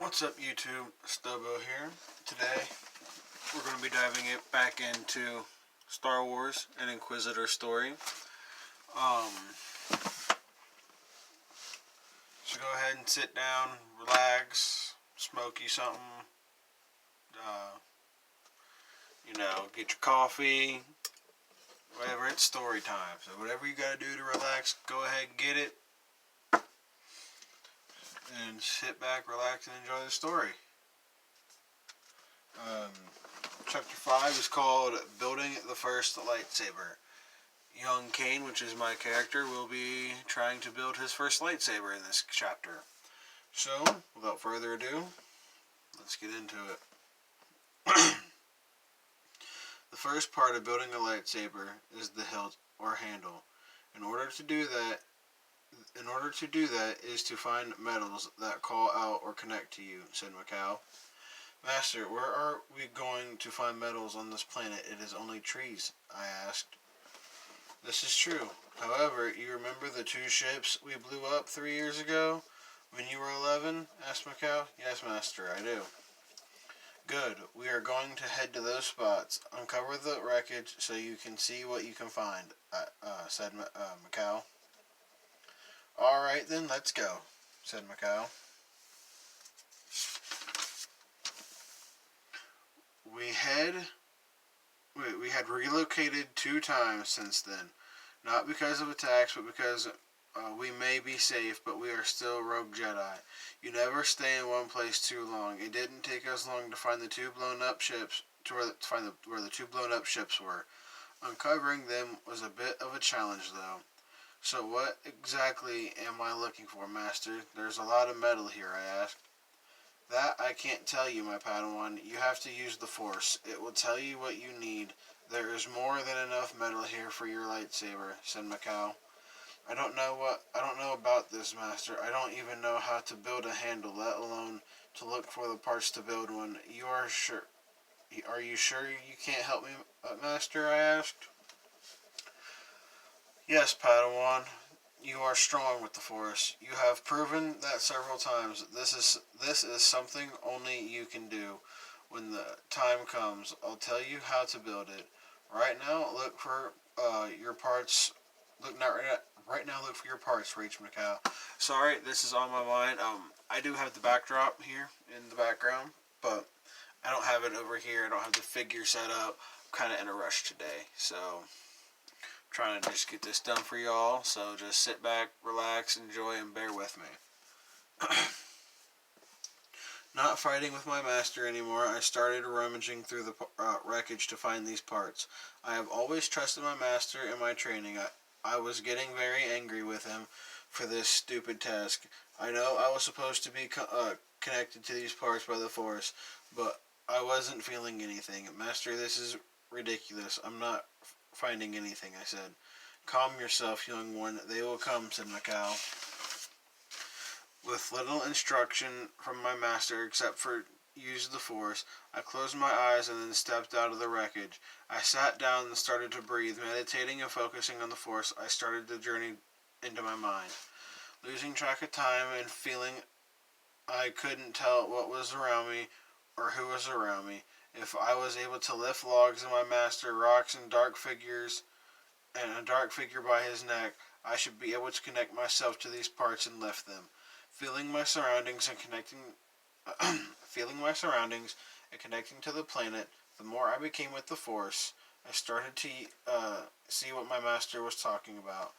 What's up, YouTube? Stobo here. Today, we're going to be diving it back into Star Wars, an Inquisitor story. Um, so go ahead and sit down, relax, smoke you something, uh, get your coffee, whatever. It's story time. So whatever you got to do to relax, go ahead and get it, and sit back, relax, and enjoy the story. Chapter 5 is called Building the First Lightsaber. Young Kane, which is my character, will be trying to build his first lightsaber in this chapter. So, without further ado, let's get into it. The first part of building a lightsaber is the hilt or handle. In order to do that is to find metals that call out or connect to you, said Macau. Master, where are we going to find metals on this planet? It is only trees, I asked. This is true. However, you remember the two ships we blew up 3 years ago when you were 11? Asked Macau. Yes, Master, I do. Good. We are going to head to those spots. Uncover the wreckage so you can see what you can find, said Macau. All right, then, let's go, said Macau. We had relocated 2 times since then. Not because of attacks, but because we may be safe, but we are still rogue Jedi. You never stay in one place too long. It didn't take us long to find the 2 blown up ships, where the 2 blown up ships were. Uncovering them was a bit of a challenge, though. So what exactly am I looking for, Master? There's a lot of metal here, I asked. That I can't tell you, my Padawan. You have to use the Force. It will tell you what you need. There is more than enough metal here for your lightsaber, said Macau. I don't know about this, Master. I don't even know how to build a handle, let alone to look for the parts to build one. Are you sure you can't help me, Master? I asked. Yes, Padawan. You are strong with the Force. You have proven that several times. This is something only you can do. When the time comes, I'll tell you how to build it. Right now, look for your parts. Right now, look for your parts, Rach Macau. Sorry, this is on my mind. I do have the backdrop here in the background, but I don't have it over here. I don't have the figure set up. I'm kind of in a rush today, so trying to just get this done for y'all. So just sit back, relax, enjoy, and bear with me. Not fighting with my master anymore, I started rummaging through the wreckage to find these parts. I have always trusted my master in my training. I was getting very angry with him for this stupid task. I know I was supposed to be connected to these parts by the Force, but I wasn't feeling anything. Master, this is ridiculous. I'm not finding anything, I said. Calm yourself, young one. They will come, said Macau. With little instruction from my master except for use of the Force, I closed my eyes and then stepped out of the wreckage. I sat down and started to breathe. Meditating and focusing on the Force, I started the journey into my mind. Losing track of time and feeling I couldn't tell what was around me or who was around me. If I was able to lift logs in my master, rocks, and a dark figure by his neck, I should be able to connect myself to these parts and lift them. Feeling my surroundings and connecting to the planet, the more I became with the Force, I started to see what my master was talking about.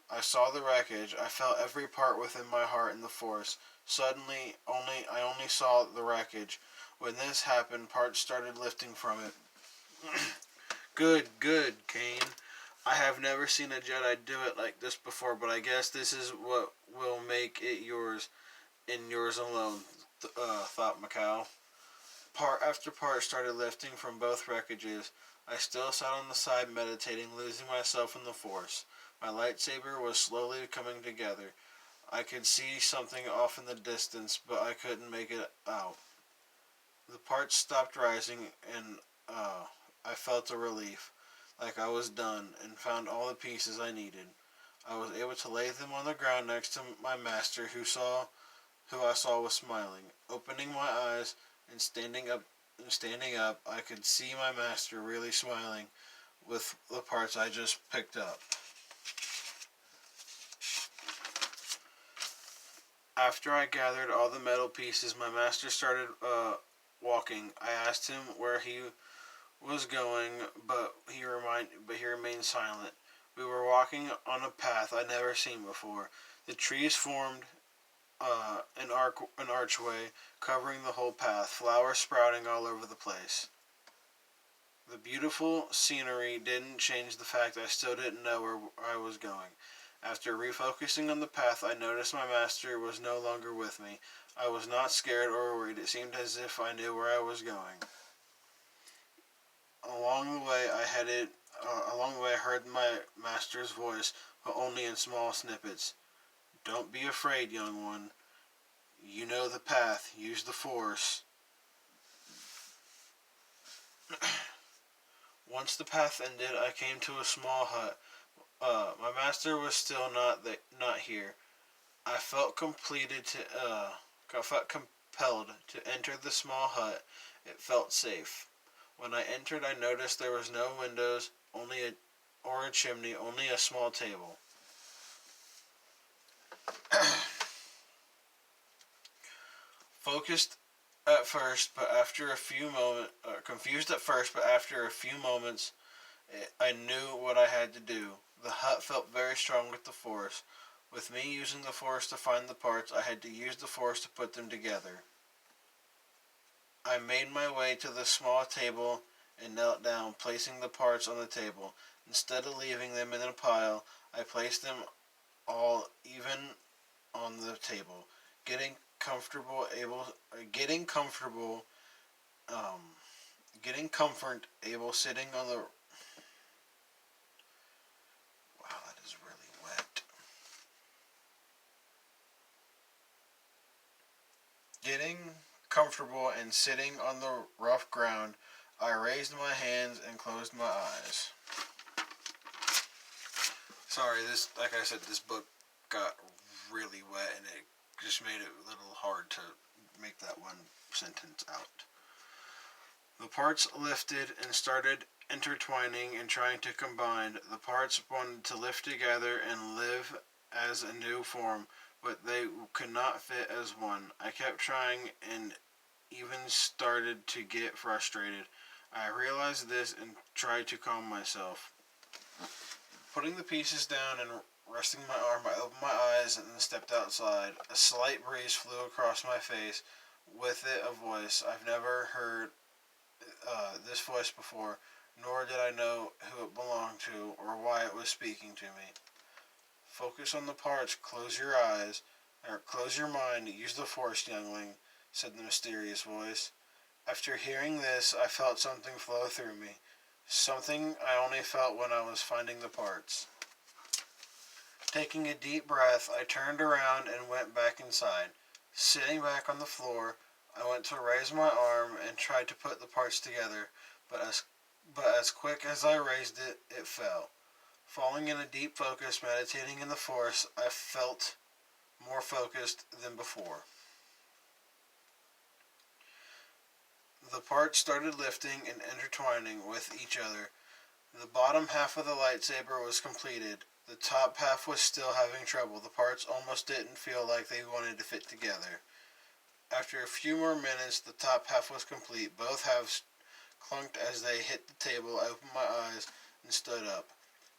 I saw the wreckage. I felt every part within my heart in the Force. Suddenly, I only saw the wreckage. When this happened, parts started lifting from it. Good, Kane. I have never seen a Jedi do it like this before, but I guess this is what will make it yours, and yours alone, thought Macau. Part after part started lifting from both wreckages. I still sat on the side meditating, losing myself in the Force. My lightsaber was slowly coming together. I could see something off in the distance, but I couldn't make it out. The parts stopped rising, and I felt a relief, like I was done, and found all the pieces I needed. I was able to lay them on the ground next to my master, who saw who I saw was smiling. Opening my eyes and standing up, I could see my master really smiling with the parts I just picked up. After I gathered all the metal pieces, my master started walking. I asked him where he was going, but he remained silent. We were walking on a path I'd never seen before. The trees formed an archway covering the whole path, flowers sprouting all over the place. The beautiful scenery didn't change the fact I still didn't know where I was going. After refocusing on the path, I noticed my master was no longer with me. I was not scared or worried. It seemed as if I knew where I was going. Along the way, I heard my master's voice, but only in small snippets. Don't be afraid, young one. You know the path. Use the force. Once the path ended, I came to a small hut. My master was still not here. I felt I felt compelled to enter the small hut. It felt safe. When I entered, I noticed there was no windows, or a chimney, only a small table. Focused at first, but after a few moments, confused at first, but after a few moments, I knew what I had to do. The hut felt very strong with the force. With me using the force to find the parts, I had to use the force to put them together. I made my way to the small table and knelt down, placing the parts on the table. Instead of leaving them in a pile, I placed them all even on the table, getting comfortable, getting comfortable, um, getting comfort, able sitting on the. Wow, that is really wet. Getting comfortable and sitting on the rough ground, I raised my hands and closed my eyes. Sorry, like I said, this book got really wet and it just made it a little hard to make that one sentence out. The parts lifted and started intertwining and trying to combine. The parts wanted to lift together and live as a new form, but they could not fit as one. I kept trying and even started to get frustrated. I realized this and tried to calm myself. Putting the pieces down and resting my arm, I opened my eyes and then stepped outside. A slight breeze flew across my face, with it a voice. I've never heard this voice before, nor did I know who it belonged to or why it was speaking to me. Focus on the parts, close your eyes, or close your mind, use the force, youngling, said the mysterious voice. After hearing this, I felt something flow through me. Something I only felt when I was finding the parts. Taking a deep breath, I turned around and went back inside. Sitting back on the floor, I went to raise my arm and tried to put the parts together, but as quick as I raised it, it fell. Falling in a deep focus, meditating in the force, I felt more focused than before. The parts started lifting and intertwining with each other. The bottom half of the lightsaber was completed. The top half was still having trouble. The parts almost didn't feel like they wanted to fit together. After a few more minutes, the top half was complete. Both halves clunked as they hit the table. I opened my eyes and stood up.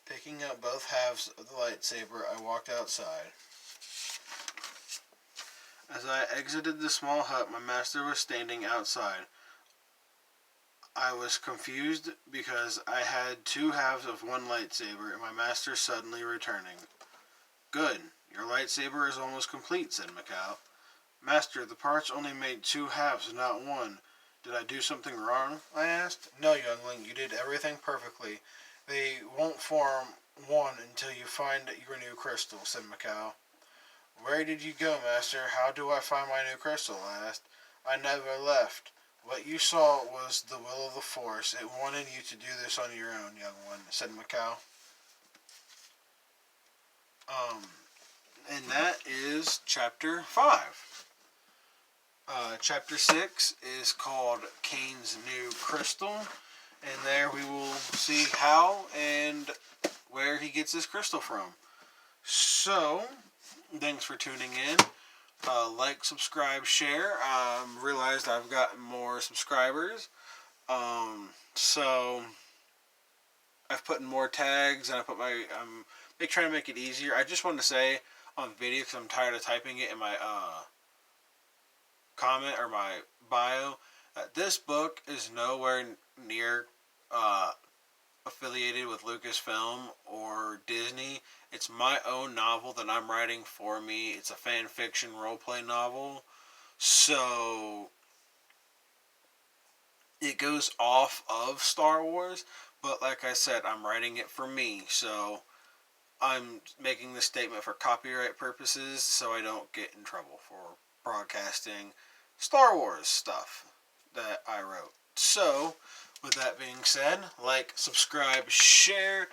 Picking up both halves of the lightsaber, I walked outside. As I exited the small hut, my master was standing outside. I was confused because I had two halves of one lightsaber and my master suddenly returning. Good. Your lightsaber is almost complete, said Macau. Master, the parts only made two halves, not one. Did I do something wrong? I asked. No, youngling, you did everything perfectly. They won't form one until you find your new crystal, said Macau. Where did you go, Master? How do I find my new crystal? I asked. I never left. What you saw was the will of the Force. It wanted you to do this on your own, young one, said Macau. And that is chapter 5. Chapter 6 is called Cain's New Crystal, and there we will see how and where he gets his crystal from. So, thanks for tuning in. Like, subscribe, share. Realized I've gotten more subscribers. So I've put in more tags, and I'm trying to make it easier. I just wanted to say on video, because I'm tired of typing it in my comment or my bio, that this book is nowhere near affiliated with Lucasfilm or Disney. It's my own novel that I'm writing for me. It's a fan fiction roleplay novel. So it goes off of Star Wars, but like I said, I'm writing it for me. So I'm making this statement for copyright purposes so I don't get in trouble for broadcasting Star Wars stuff that I wrote. So, with that being said, like, subscribe, share,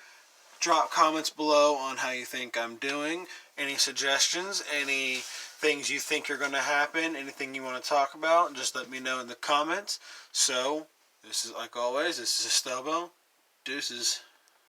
drop comments below on how you think I'm doing, any suggestions, any things you think are going to happen, anything you want to talk about, just let me know in the comments. So, this is, like always, this is Estobo. Deuces.